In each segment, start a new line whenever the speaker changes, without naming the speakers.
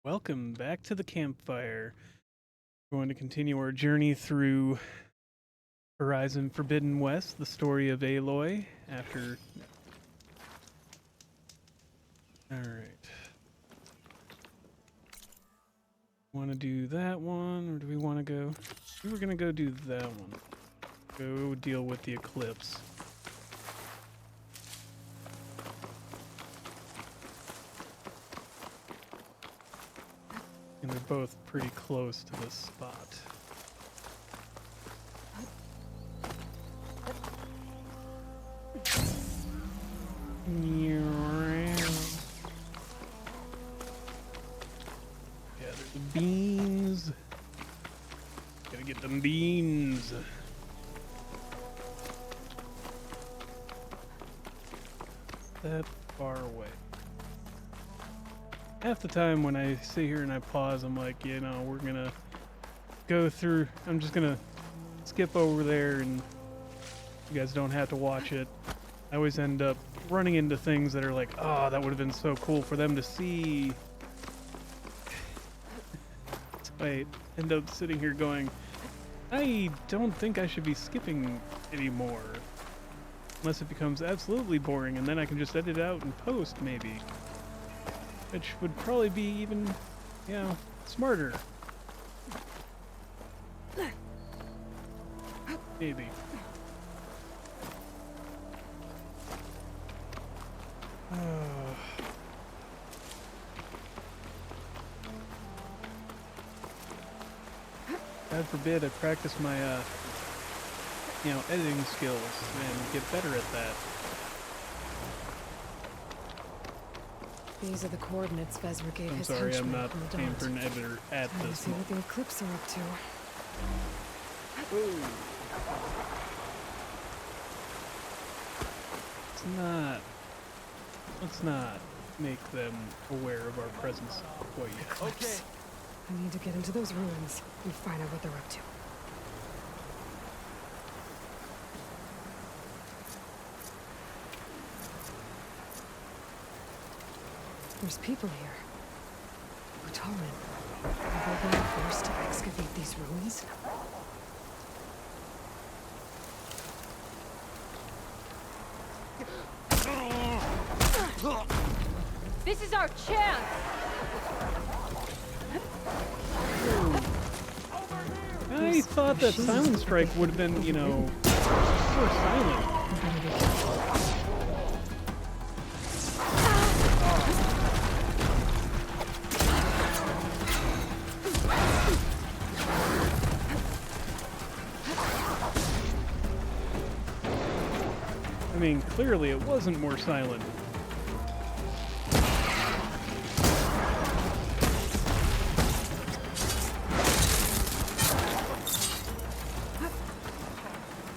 Welcome back to the campfire. We're going to continue our journey through Horizon Forbidden West, the story of Aloy after... Alright. Want to do that one, or do we want to go... We were going to go do that one. Go deal with the eclipse. And they're both pretty close to this spot. Gather the beans. Gotta get them beans. That far away. Half the time when I sit here and I pause, I'm like, you know, we're gonna go through, I'm just gonna skip over there and you guys don't have to watch it. I always end up running into things that are like, oh, that would have been so cool for them to see. So I end up sitting here going, I don't think I should be skipping anymore. Unless it becomes absolutely boring and then I can just edit it out and post, maybe. Which would probably be even, you know, smarter. Maybe. God forbid I practice my, editing skills and get better at that.
These are the coordinates Vezra gave
I'm
his
sorry, I'm
henchmen
not
from the
paying
Daunt.
for an editor at
Time to
this
see what the Eclipse are up to.
Let's not make them aware of our presence quite yet.
Eclipse. I need to get into those ruins and find out what they're up to. There's people here. Utaran. Are they being forced to excavate these ruins?
This is our chance!
I thought that Silent Strike would have been, more silent. I mean, clearly it wasn't more silent.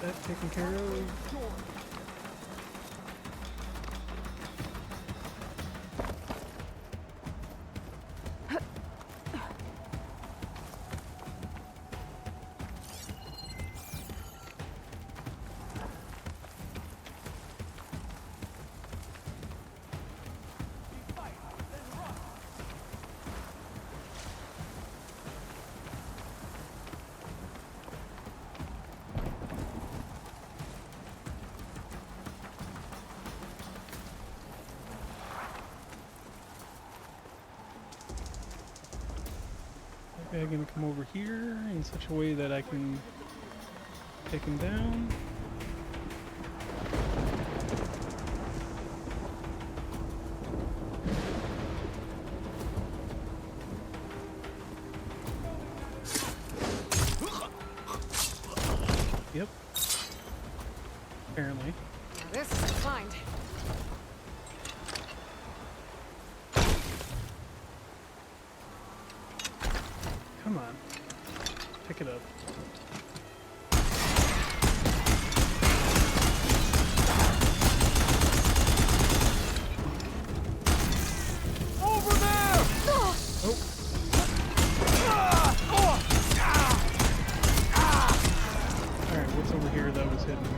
That taken care of. Okay, I'm gonna come over here in such a way that I can take him down. Yep. Apparently.
This is a find.
Come on. Pick it up.
Over there!
Oh. Alright, what's over here that was hitting me?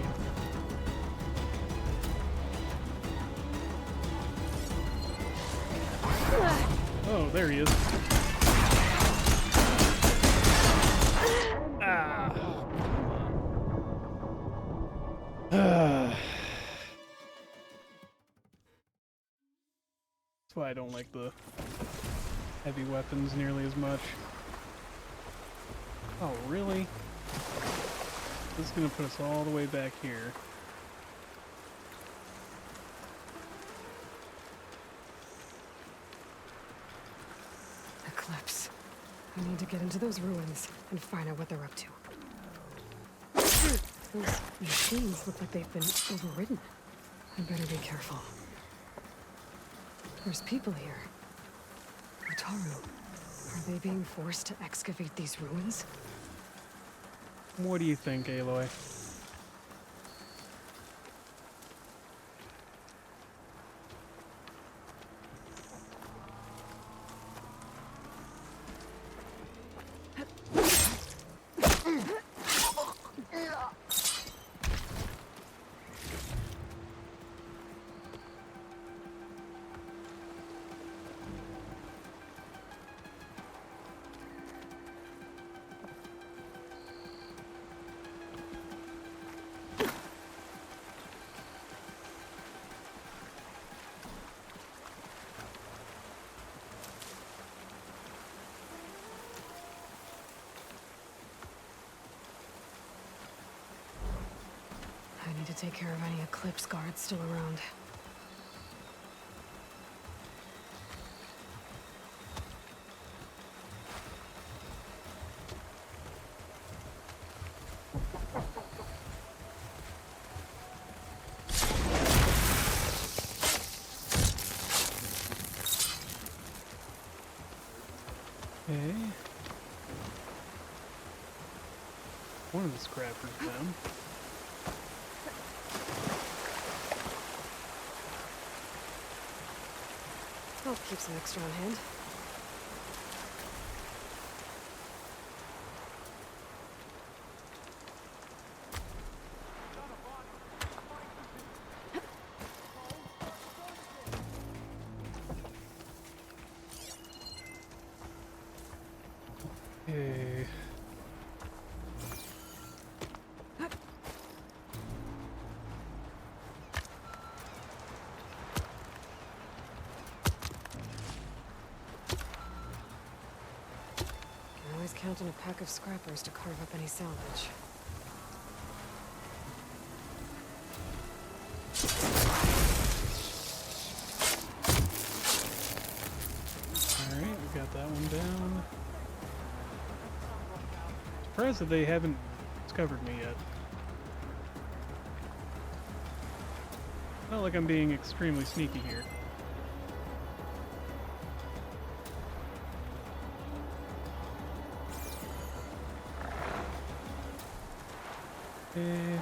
Oh, there he is. why I don't like the heavy weapons nearly as much. Oh, really? This is gonna put us all the way back here.
Eclipse. I need to get into those ruins and find out what they're up to. Those machines look like they've been overridden. I better be careful. There's people here. Utaru. Are they being forced to excavate these ruins?
What do you think, Aloy?
I need to take care of any Eclipse guards still around.
Okay. One of the scrappers down.
I'll keep some extra on hand.
Okay.
Can always count on a pack of scrappers to carve up any salvage.
Alright, we got that one down. Surprised that they haven't discovered me yet. Not like I'm being extremely sneaky here. Okay.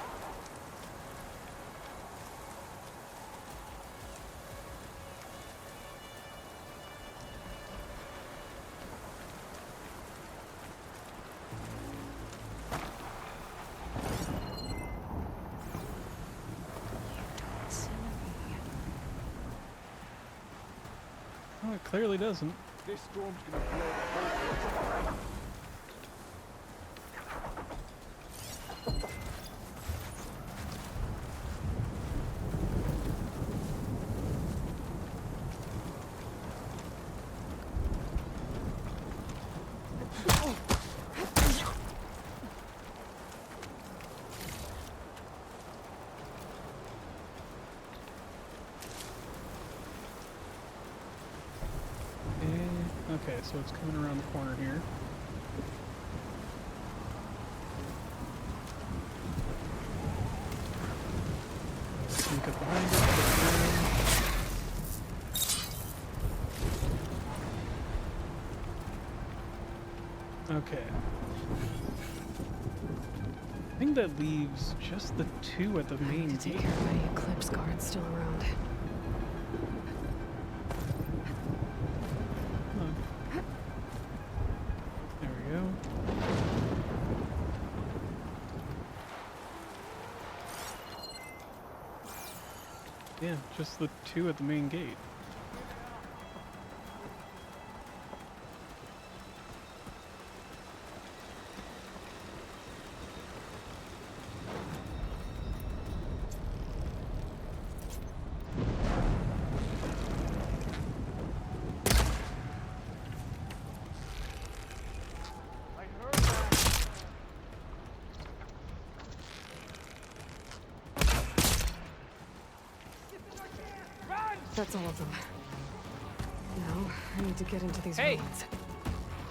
Oh, it clearly doesn't.
This storm's gonna blow the whole place.
Okay, so it's coming around the corner here. Sneak up behind it. Okay. I think that leaves just the two at the
I
main
need to take
gate.
care of any Eclipse guards still around.
There we go. Yeah, just the two at the main gate.
That's all of them. Now, I need to get into these
Hey!
ruins.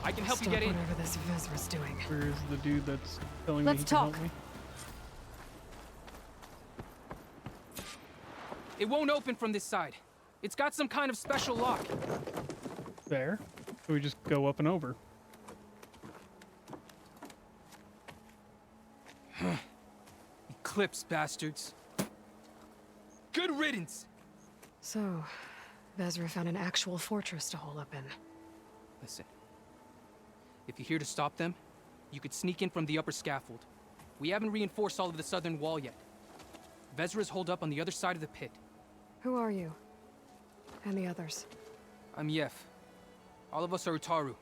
I can help
Stop
you get in.
whatever this Vezra's doing.
Where's the dude that's telling
Let's
me he can help
talk.
me?
It won't open from this side. It's got some kind of special lock.
There. So we just go up and over.
Eclipse bastards. Good riddance!
So, Vezra found an actual fortress to hole up in.
Listen. If you're here to stop them, you could sneak in from the upper scaffold. We haven't reinforced all of the southern wall yet. Vezra's holed up on the other side of the pit.
Who are you? And the others?
I'm Yef. All of us are Utaru.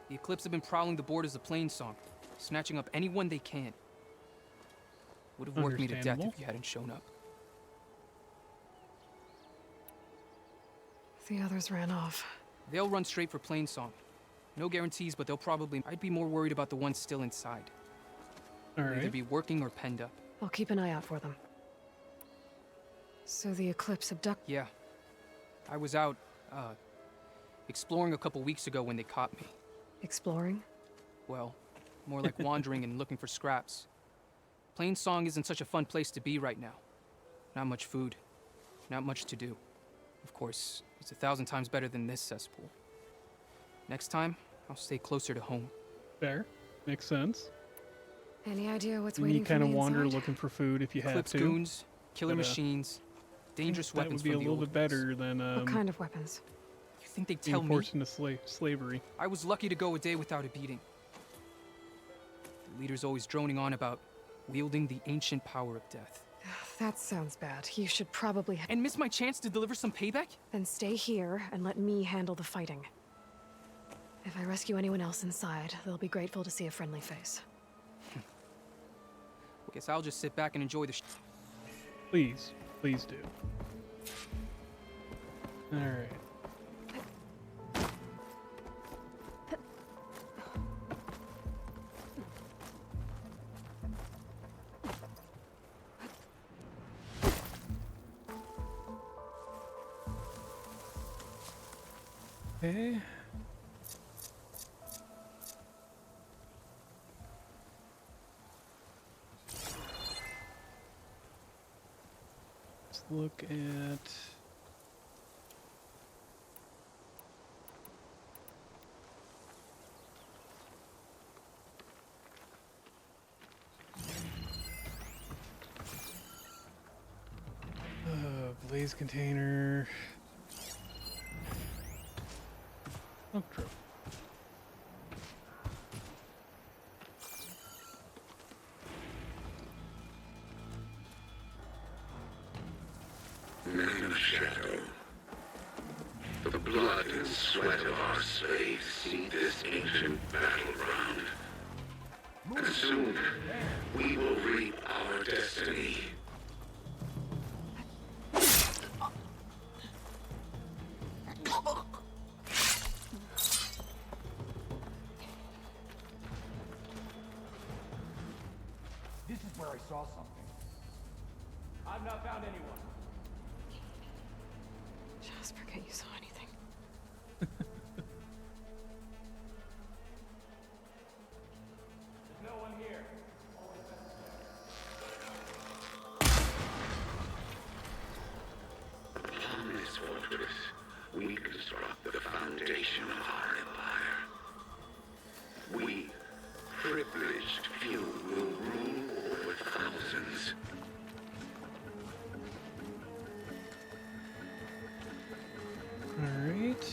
The Eclipse have been prowling the borders of Plainsong, snatching up anyone they can. Would have worked me to death
Understandable.
if you hadn't shown up.
The others ran off.
They'll run straight for Plainsong. No guarantees, but they'll probably... I'd be more worried about the ones still inside.
All
They'll either
right.
be working or penned up.
I'll keep an eye out for them. So the Eclipse abduct...
Yeah. I was out, exploring a couple weeks ago when they caught me.
exploring?
Well, more like wandering and looking for scraps. Plainsong isn't such a fun place to be right now. Not much food. Not much to do. Of course, it's 1,000 times better than this cesspool. Next time, I'll stay closer to home.
Fair. Makes sense.
Any idea what's
And
waiting
you
for
kind
me
of wander
inside?
looking for food if you have
Eclipse
to.
goons, killer
But,
machines, dangerous
That
weapons
would be a
from the
little
old
bit
ones.
better than
What kind of weapons?
You think they'd
being
tell me?
forced into slavery.
I was lucky to go a day without a beating. The leader's always droning on about wielding the ancient power of death.
That sounds bad. You should probably...
And miss my chance to deliver some payback?
Then stay here and let me handle the fighting. If I rescue anyone else inside, they'll be grateful to see a friendly face.
Guess I'll just sit back and enjoy the
Please. Please do. Alright. Okay. Let's look at... blaze container. Oh, true.
Men of shadow. The blood and sweat of our slaves see this ancient battleground. And soon, we will reap our destiny.
This is where I saw something. I've not found anyone.
Just forget you saw anything.
There's no one here.
Upon this fortress, we construct the foundation of our empire. We, privileged few, will rule over thousands.
Alright.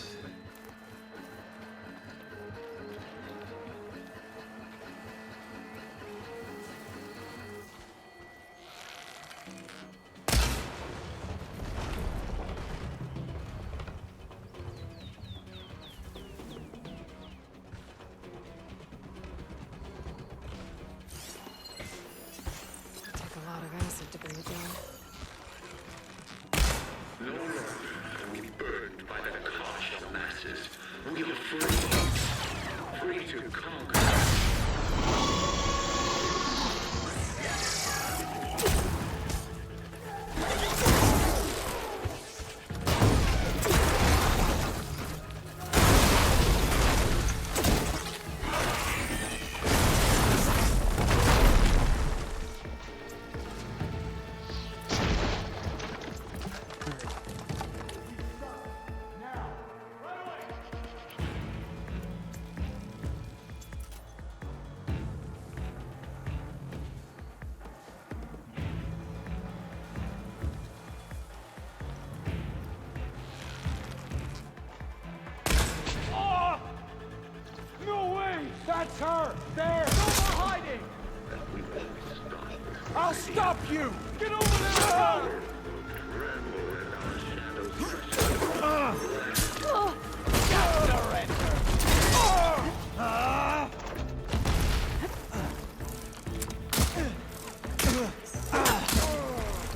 Take a lot of acid to bring it down.
No longer are we burdened by the cost of masses. We are free. Free to conquer.
It's her! There! No more hiding! I'll stop you! Get over there!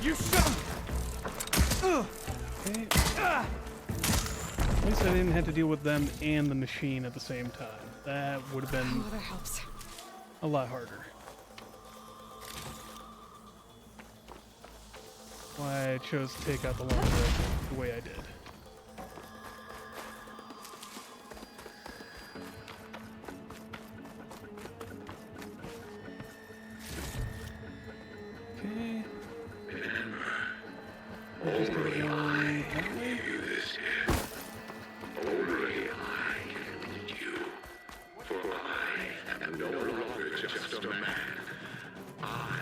You son!
Okay. At least I didn't have to deal with them and the machine at the same time. That would have been
Oh, that helps.
a lot harder. Why I chose to take out the long road the way I did. Okay. We're just gonna go that way.
Only I can lead you. For I am no longer just a man. I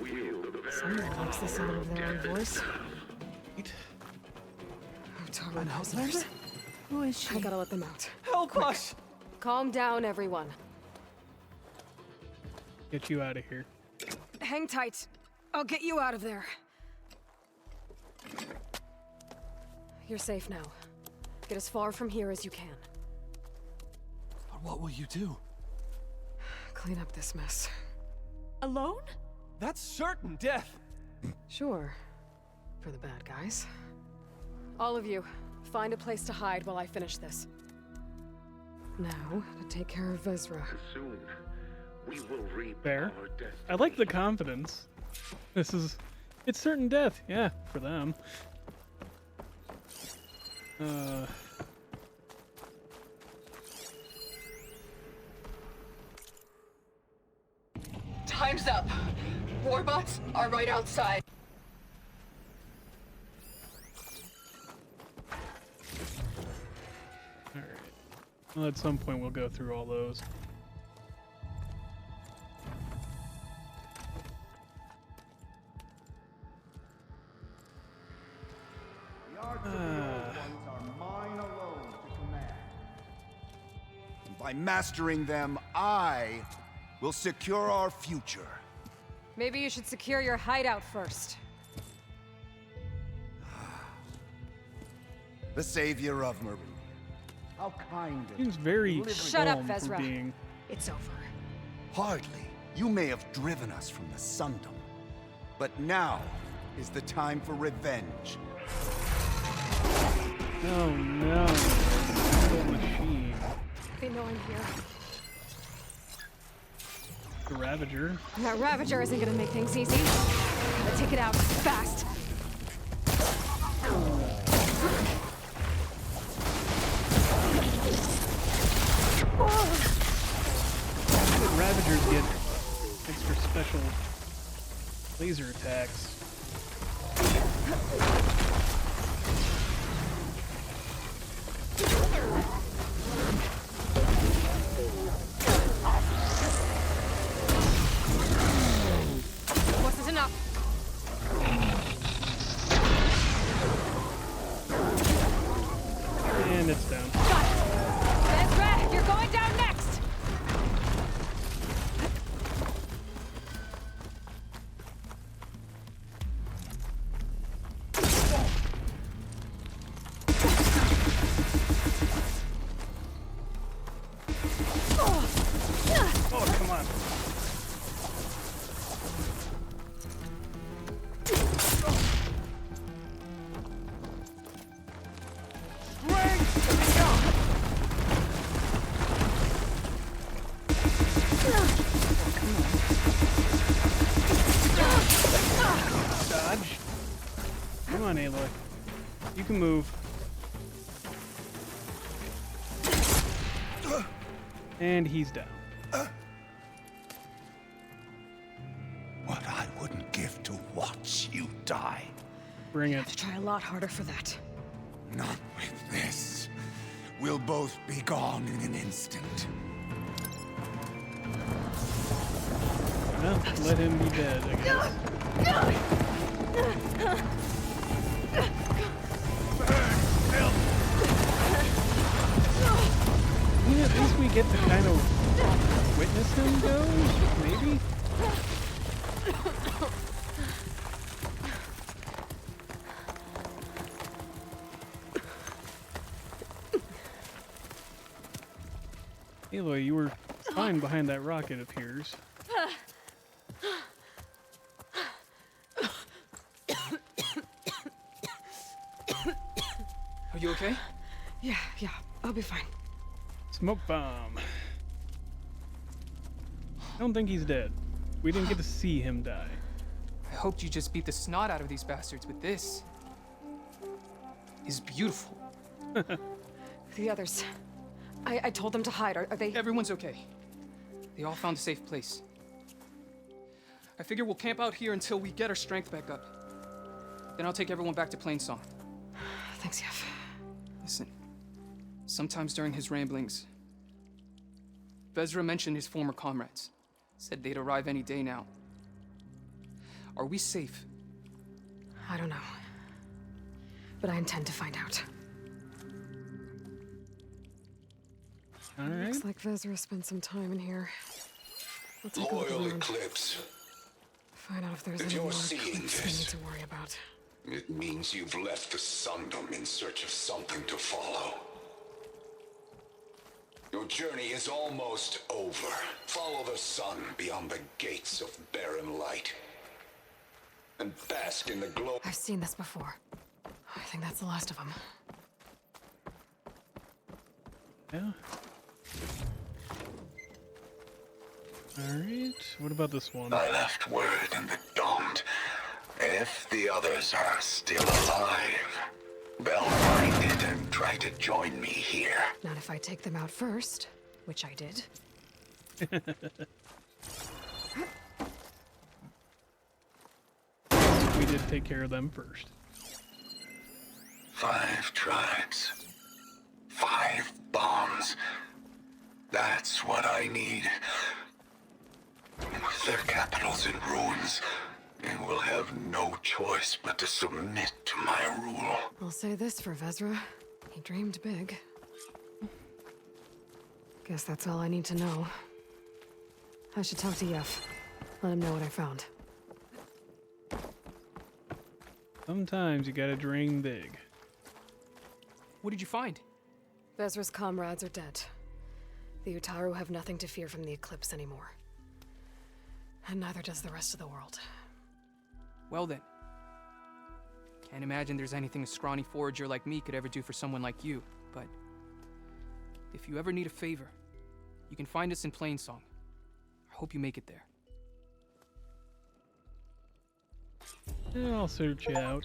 wield the very
Someone likes the sound of their own voice.
Right.
Oh, Tara Hauser's.
Who is she?
I gotta let them out.
Help us!
Calm down, everyone.
Get you out of here.
Hang tight. I'll get you out of there. You're safe now. Get as far from here as you can.
But what will you do?
Clean up this mess.
Alone?
That's certain death!
Sure. For the bad guys. All of you, find a place to hide while I finish this. Now, to take care of Vezra.
soon. We will reap
Fair.
our destiny.
I like the confidence. It's certain death. Yeah, for them.
Time's up. Warbots are right outside.
Alright. Well, at some point we'll go through all those.
The arts of the old ones are mine alone to command.
And by mastering them, I will secure our future.
Maybe you should secure your hideout first.
The savior of Marie.
How kind of
Seems very
Shut up,
calm for
Vezra.
being.
It's over.
Hardly. You may have driven us from the Sundom. But now is the time for revenge.
Oh no. The machine.
They know I'm here.
The Ravager.
That Ravager isn't gonna make things easy. Gotta take it out fast.
The Ravagers get extra special laser attacks.
Wasn't enough.
And it's down.
Got it. Vezra, you're going down next.
Oh, come on. Dodge. Come on, Aloy. You can move. And he's down.
What I wouldn't give to watch you die.
Bring
I
it.
have to try a lot harder for that.
Not with this. We'll both be gone in an instant.
Well, let him be dead, I guess. Can you At least we get to kind of witness him go, maybe? Aloy, you were fine behind that rock, it appears.
Are you okay?
Yeah, I'll be fine.
Smoke bomb. I don't think he's dead. We didn't get to see him die.
I hoped you just beat the snot out of these bastards, but this is beautiful.
The others. I told them to hide. Are they?
Everyone's okay. They all found a safe place. I figure we'll camp out here until we get our strength back up. Then I'll take everyone back to Plainsong.
Thanks, Yef.
Listen, sometimes during his ramblings, Vezra mentioned his former comrades. Said they'd arrive any day now. Are we safe?
I don't know. But I intend to find out.
Alright.
Looks like Vezra spent some time in here. I'll take a look
Loyal
around.
Eclipse,
Find out if there's
If
any
you're
more
seeing
clips I
this-
need to worry about.
it means you've left the Sundom in search of something to follow. Your journey is almost over. Follow the sun beyond the gates of barren light. And bask in the glow.
I've seen this before. I think that's the last of them.
Yeah. Alright, what about this one?
I left word in the Domed. If the others are still alive, they'll find it and try to join me here.
Not if I take them out first, which I did.
We did take care of them first.
5 tribes. 5 bombs. That's what I need. With their capitals in ruins, they will have no choice but to submit to my rule.
I'll say this for Vezra. He dreamed big. Guess that's all I need to know. I should talk to Yef. Let him know what I found.
Sometimes you gotta dream big.
What did you find?
Vezra's comrades are dead. The Utaru have nothing to fear from the Eclipse anymore. And neither does the rest of the world.
Well then. Can't imagine there's anything a scrawny forager like me could ever do for someone like you, but if you ever need a favor, you can find us in Plainsong. I hope you make it there.
Yeah, I'll search you out.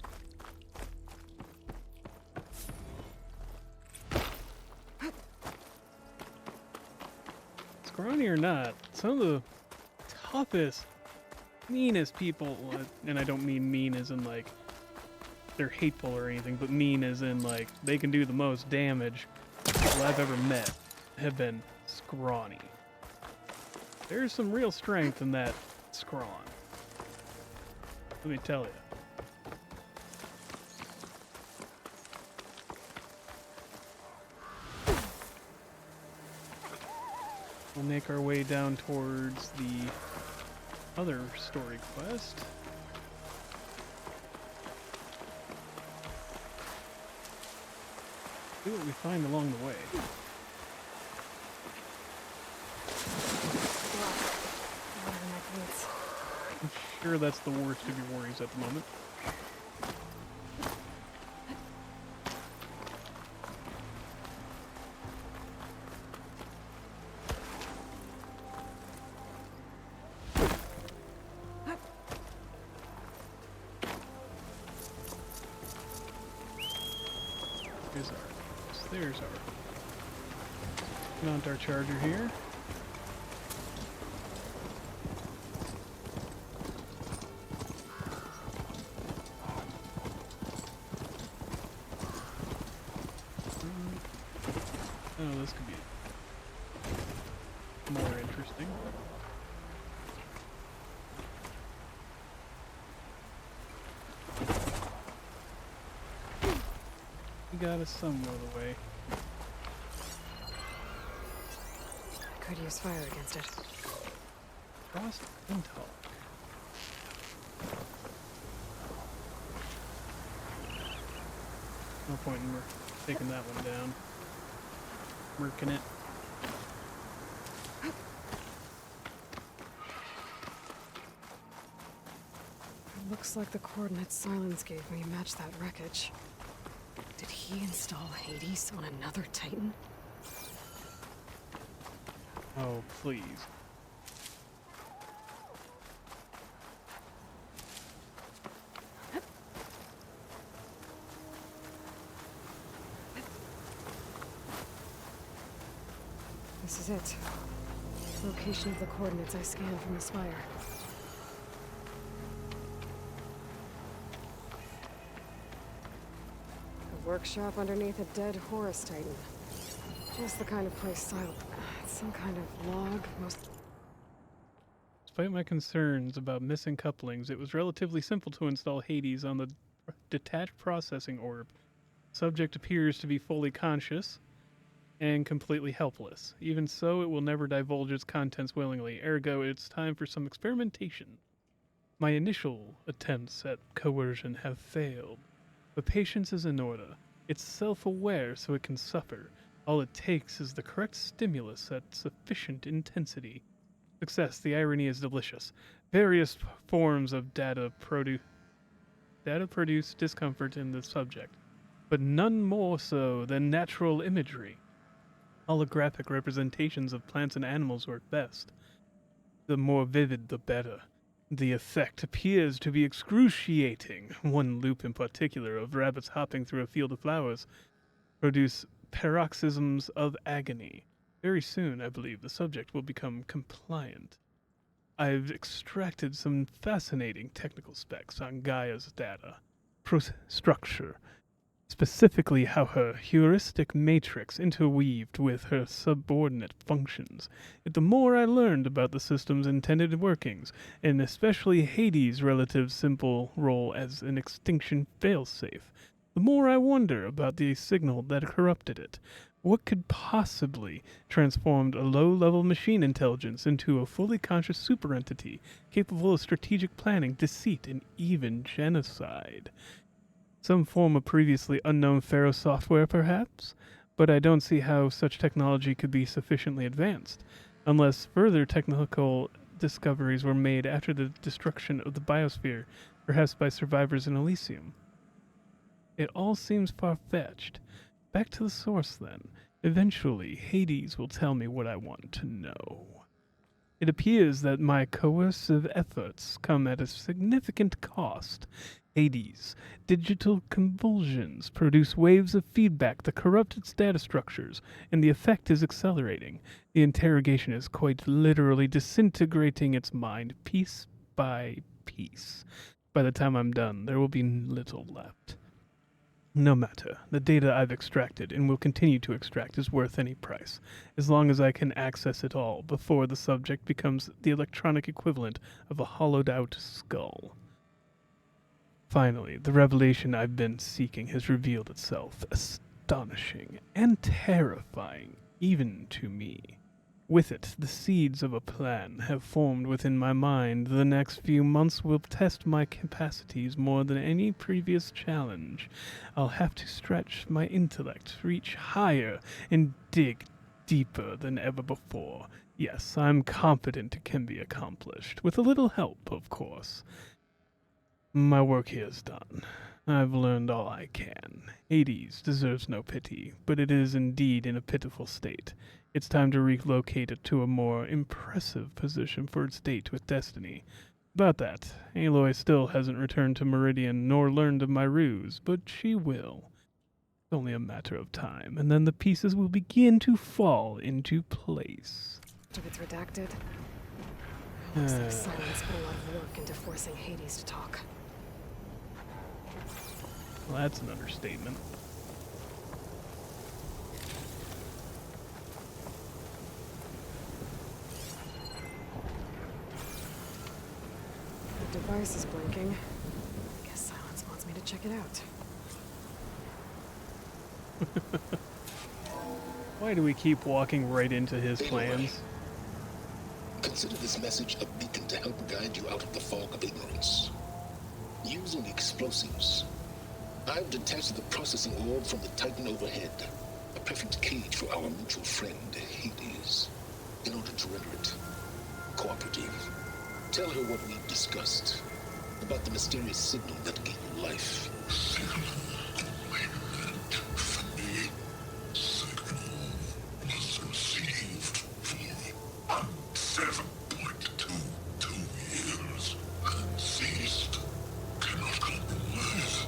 Scrawny or not, some of the toughest, meanest people, and I don't mean mean as in like they're hateful or anything, but mean as in like they can do the most damage people I've ever met have been scrawny. There's some real strength in that scrawn. Let me tell you. We'll make our way down towards the other story quest. See what we find along the way. I'm sure that's the worst of your worries at the moment. There's our mount our charger here. Oh, this could be more interesting. We got us somewhere the way.
Could use fire against it.
Frost and talk. No point in taking that one down. Murking it.
It looks like the coordinates Silence gave me match that wreckage. Did he install Hades on another Titan?
Oh, please.
This is it. Location of the coordinates I scanned from the spire. A workshop underneath a dead Horus Titan. Just the kind of place some kind of log, most...
Despite my concerns about missing couplings, it was relatively simple to install Hades on the detached processing orb. Subject appears to be fully conscious and completely helpless. Even so, it will never divulge its contents willingly, ergo it's time for some experimentation. My initial attempts at coercion have failed, but patience is in order. It's self-aware so it can suffer. All it takes is the correct stimulus at sufficient intensity. Success, the irony is delicious. Various forms of data produce discomfort in the subject, but none more so than natural imagery. Holographic representations of plants and animals work best. The more vivid, the better. The effect appears to be excruciating. One loop in particular of rabbits hopping through a field of flowers produce paroxysms of agony. Very soon, I believe, the subject will become compliant. I've extracted some fascinating technical specs on Gaia's data. Structure. Specifically how her heuristic matrix interweaved with her subordinate functions. Yet the more I learned about the system's intended workings, and especially Hades' relative simple role as an extinction failsafe, the more I wonder about the signal that corrupted it. What could possibly transform a low-level machine intelligence into a fully conscious superentity capable of strategic planning, deceit, and even genocide? Some form of previously unknown Pharaoh software, perhaps? But I don't see how such technology could be sufficiently advanced, unless further technical discoveries were made after the destruction of the biosphere, perhaps by survivors in Elysium. It all seems far-fetched. Back to the source, then. Eventually, Hades will tell me what I want to know. It appears that my coercive efforts come at a significant cost. Hades' digital convulsions produce waves of feedback that corrupt its data structures, and the effect is accelerating. The interrogation is quite literally disintegrating its mind piece by piece. By the time I'm done, there will be little left. No matter, the data I've extracted and will continue to extract is worth any price, as long as I can access it all before the subject becomes the electronic equivalent of a hollowed-out skull. Finally, the revelation I've been seeking has revealed itself, astonishing and terrifying, even to me. With it, the seeds of a plan have formed within my mind. The next few months will test my capacities more than any previous challenge. I'll have to stretch my intellect, reach higher, and dig deeper than ever before. Yes, I'm confident it can be accomplished, with a little help, of course. My work here is done. I've learned all I can. Hades deserves no pity, but it is indeed in a pitiful state. It's time to relocate it to a more impressive position for its date with Destiny. About that, Aloy still hasn't returned to Meridian nor learned of my ruse, but she will. It's only a matter of time, and then the pieces will begin to fall into place.
If it's redacted, it looks like Silence put a lot of work into forcing Hades to talk.
Well, that's an understatement.
The device is blinking. I guess Silence wants me to check it out.
Why do we keep walking right into his plans?
Consider this message a beacon to help guide you out of the fog of ignorance. Using explosives, I've detached the processing orb from the Titan overhead, a perfect cage for our mutual friend, Hades, in order to render it cooperative. Tell her what we've discussed about the mysterious signal that gave you life.
Signal command from me. Signal was received for 7.22 years and ceased. Cannot compromise.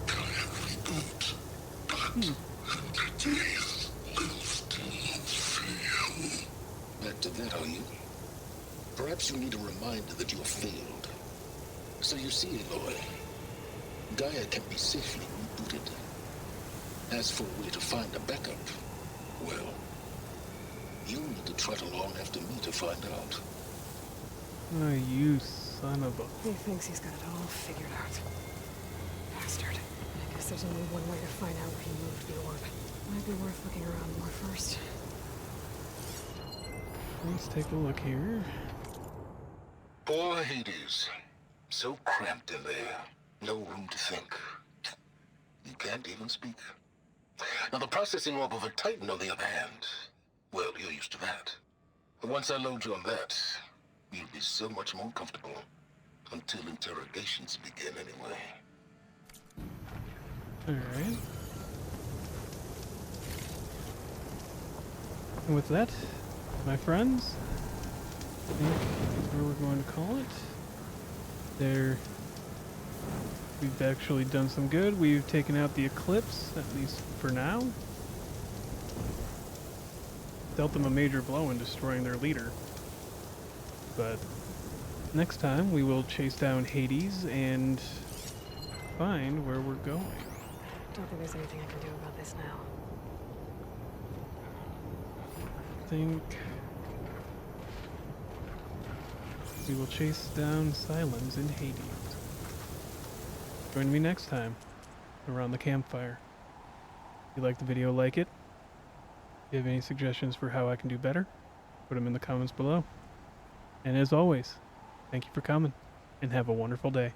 Gaia reboot. But entities will still fail.
Back to that, are you? Perhaps you need a reminder that you have failed. So you see, Aloy, Gaia can be safely rebooted. As for a way to find a backup, well, you need to trot along after me to find out.
Oh, you son of a...
He thinks he's got it all figured out. Bastard. I guess there's only one way to find out where he moved the orb. Might be worth looking around more first.
Let's take a look here.
Poor Hades. So cramped in there. No room to think. You can't even speak. Now the processing orb of a Titan, on the other hand, well, you're used to that. But once I load you on that, you'll be so much more comfortable. Until interrogations begin, anyway.
Alright. And with that, my friends, I think that's where we're going to call it. We've actually done some good. We've taken out the Eclipse, at least for now. Dealt them a major blow in destroying their leader. But next time we will chase down Hades and find where we're going.
Don't think there's anything I can do about this now.
I think we will chase down Sylens in Hades. Join me next time around the campfire. If you like the video, like it. If you have any suggestions for how I can do better, put them in the comments below. And as always, thank you for coming, and have a wonderful day.